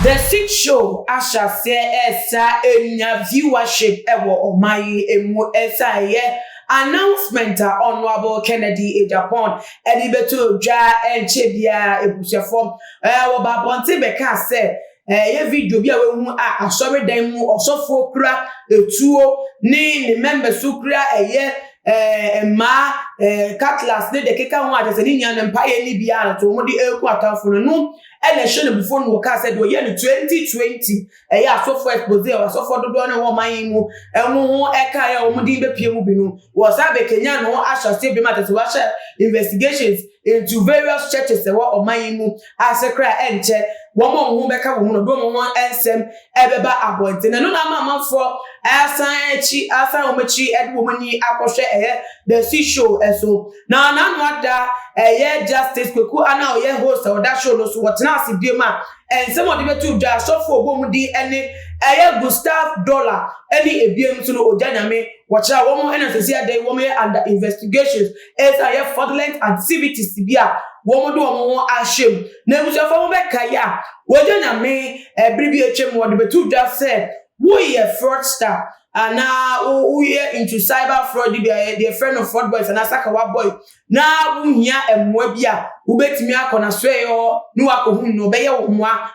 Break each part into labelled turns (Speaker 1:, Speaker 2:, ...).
Speaker 1: The Six Show Asha say esa enya viewership ewo omayi emu esa ye announcement Honorable Kennedy Ejapon edibeto dwa enche bia ebushefo wo ba ponte beka say ye video bia we hu asori dan mu osofo kura etuo ni members kura eye ma Catlas de keka ho atese ni nya ne mpaye ni bia to mo di eku atanfo no election before no ka said we year 2020 asofo expose asofo dodo na wo man mu ho eka ya wo di be pie mu bi no wo sabe Kenya no asase bi matese wa share investigations into various churches wo man mu asekra enche wo mo ho beka wo no do mo ho ensem ebeba abonte na no na mamafo asan echi asan omachi edwo mani akohwe the Six Show eso na nwada justice kweku ana oye host of that show no so what na asibema some of the betu dwa sofo obom di ene Gustav Dollar any ebiem so no ojanyame watcha wo mo NSC dey wo me under investigations as fraudulent activities bia wo mo do wo mo ashem na ebushafo mo be kaya ojanyame bribi echem wo de betu dwa say wo ye fraudster and now we are into cyber fraud the friend of fraud boys and asakawa boy now we here emwabia ubetimi akona sweyo no akohu no beye wo mwa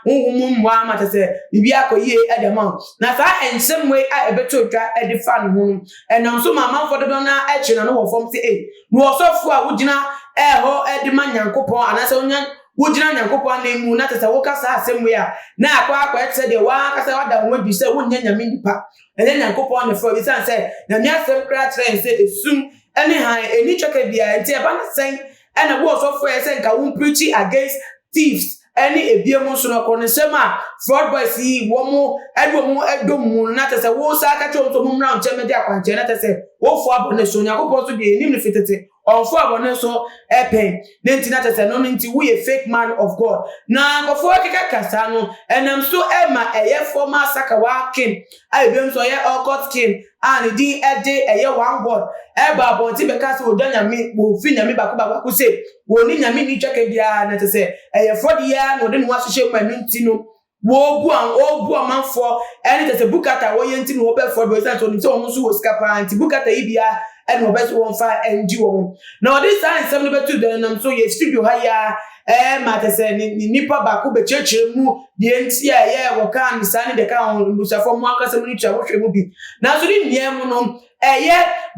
Speaker 1: mwa matese bibia akoye edema na sa ensem we a ebeto dwa edifa no ho and am so mama for the na echi na no wo form say no osofo a wugina ho edema nyankopon anase onya wugina nyankopon na emu na tese wo kasa asem we a na akwa etse de wa kasa wada wo bi se wonya nyame nipa ene nyankopon ne for bi san say na miasem kra trend say esum ene han eni choke bia enti e ba na sen ene wo so for say nka wo preach against thieves any ebiemu so no kono sema fraud boys yi wo mo edom na tese wo sa ka chom so mo mra nche de akwanche na tese wo fo abone so nyankopon so bi enim ne fitete onfo abone so epen nenti na tese no nenti we a fake man of God na ngofo keka kasa no enam so ema former Sakawa king ebiem so Okot king and di ede one God eba abonti beka so odanyame bo fi nyame baku se woni nyame ni tweke bia na tese fraud ya no de no asoshe manu nti no wo bu amanfo ene tese bukata wo yenti no be fraud bo sense oni so wo so wo skapa anti bukata ibia and no best one fire and you now this time 72 then so ye studio haya matese ni nipa baku be cheche mu de ntia wo kan sani de kan busafo mu akase mu ni twa wo hwe mu bi na so ni niem no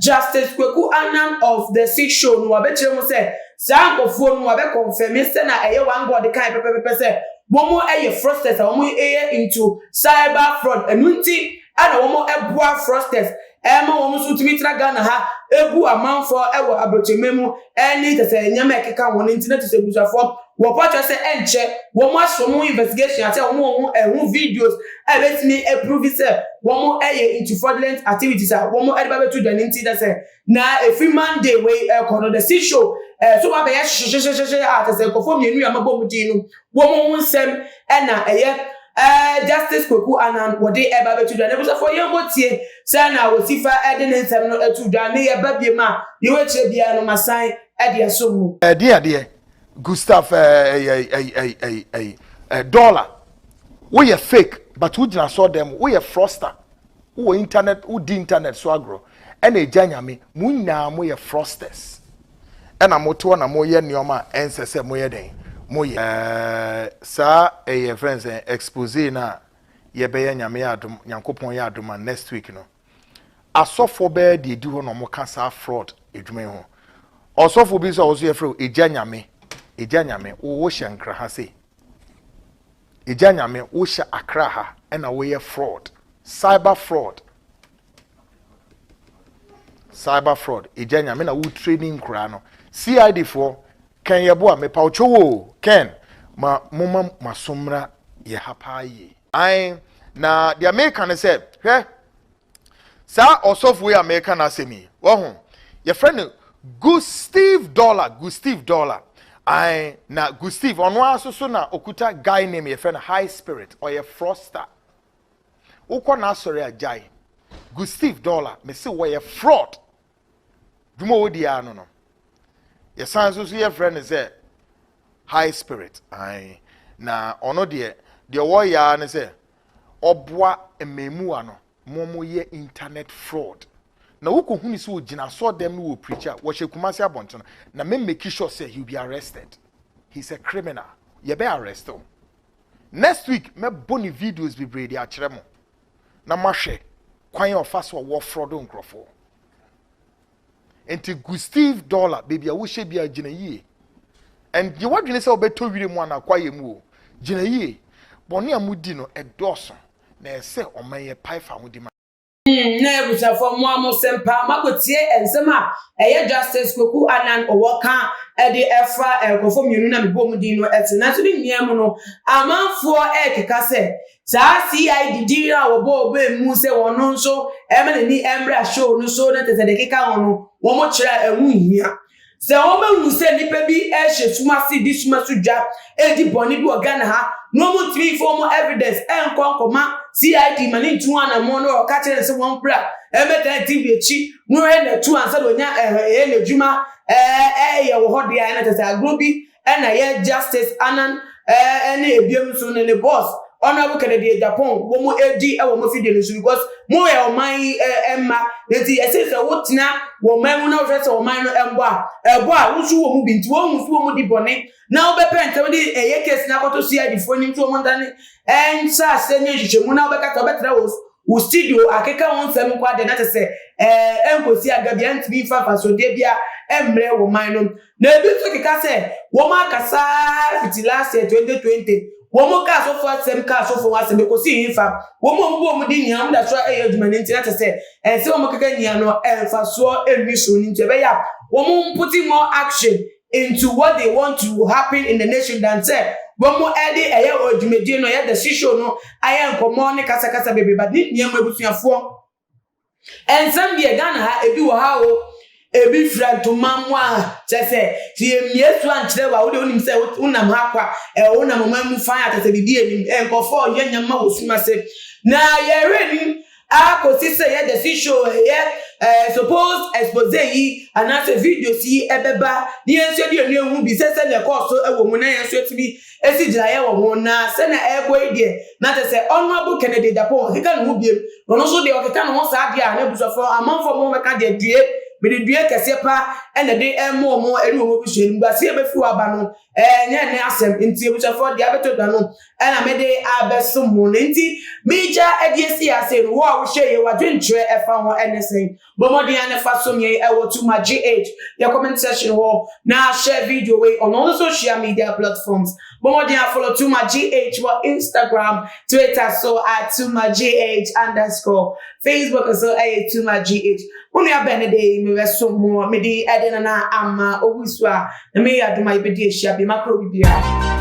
Speaker 1: justice kweku anam of the Six Show no abetire mu se sankofo no abe confirm se na one God kan pepepe se womo fraudsters womo into cyber fraud enunti ana womo ebua fraudsters ema womo so timitra Ghana ha ebu amanfo ewo abrochememu eni tese nyama ekeka won internet tese busafo wo pacho se enche womo asomo investigation ate womo videos ebetimi prove se womo into fraudulent activities womo edba betu dan inti tese na every Monday we kono the Six Show so ba be tese kofo mienu ya mabom dinu womo nsem ena justice kweku anan wode eba betu dan ebusafo yengotie say na wosifa ede nsem no etu dan ne eba biema ye wechire bia no masan ede asomu
Speaker 2: de Gustav Dollar we are fake but we just saw them we are fraudster we internet we di internet so agro and ejanyame munna mo ye fraudsters and amoto na mo ye nioma ensese mo ye den moye sa friends expose na ye be nyame adom nyankopon ya adom next week no asofo be de di ho no mo kasa fraud edwuma ho osofo bi so oso ye fro ejanyame wo hyenkra ha se ejanyame wo hye akra ha na wo ye fraud cyber fraud ejanyame na wo training kra no CID for Ken yeboa me pauchowo Ken mama masomra ye hapaye ai na the American said he sa osofu we American asemi wo ho your friend Gustav Dollar ai na Gustav ono asoso na okuta guy name your friend High Spirit or your fraudster ukọ na asori ajai Gustav Dollar me say we fraud dumo wodi ano no your son so your friend is High Spirit. I na ono de the warrior ne say obwa ememu ano momo ye internet fraud na woko huni so gina so dem no preacher wo hye kumase abonto na me make sure say he will be arrested. He's a criminal. You be arrested. Next week me boni videos be brady a kyeremo na mahwe kwan of us wo fraud nkrofo enti Steve Dollar baby a wo hye bia gina yie and you wadwene say obeto wire mu ana kwaye mu o gina yie boni amudi no edoso na ese omaye paifa ho di ma
Speaker 1: na ebusa for mo amosempa makotie ensema eye Justice Kweku Anan owoka e de efra ekofo mienu na mebom din no etena so bi miam no amanfo ekeka se sa CID dira wo bo emu se wono nso emenani embra show no so na tese de keka wono wo mo kira ehu hia se wo ma hu se nipa bi e hye suma si di suma sudwa e di boni bi organ ha no mo three form evidence enkonkoma CID mani tuwa na mo no ka kire se won bra emeta TV echi no he na tu ansa do nya na djuma ye wo hode ya na tese agrobi na ye Justice Anan na ebiem so ne boss Honorable Kennedy Japan wo mo edi e wo mo fidie no so because mo ye oman emma enti ese se wotina wo man na wo hwese oman no embo a wo su wo mu binti wo mu su wo mu di bone na wo be pente wo di eye case na koto CID fo ni to mo ndane ensa se nye hwehwemu na wo be kata wo betra wo studio akeka won sem kwa de na tese enkosi agabia ntbi fafa so de bia emre wo man no na ebi so keka se wo ma kasa fiti last year 2020 womo ka so for sem ka so for wasem ko si infa womo mbo mu di nyam da so adwuma nti na tese se womo kaka nya no enfa so enwi so nti be ya womo putting more action into what they want to happen in the nation than say womo ede adwumadi no ya the shisho no aye nkomo ne kasa kasa bebe but ni nyam abusuafo ensam de Ghana ha ebi wo ha o ebi franto mamwa tese ti emiesu ankyere wa wo de onim se unam ha kwa unam mamu fan atese bibi enim enkofo yanyama wosuma se na yereni akosi se ye the show ye suppose expose yi anase video si ebeba ni enso de enu bi se na course ewo mu na enso tibi esi gira ye wo na se na ego ide na tese Honorable Kennedy Japan keka no biem no so de okeka no sa dia na busofo amanfo mo beka de due me due kese pa ene de mo eri wo bi hwenu ba se be fi aba no nya ne asem nti busofo de abeto da no ena me de abeso mo nti meja ediesi ase no wo a wo hye ye wadwentre efa ho enesen bomodi ane fa so me e wo to my GH your comment section ho na share video way on all the social media platforms bomodi a follow to my GH for Instagram Twitter so @2mygh_ Facebook so @2mygh unu ya benede me weso mo me di edena na ama owusu a na me ya duma ibedi ehia bi makro bibia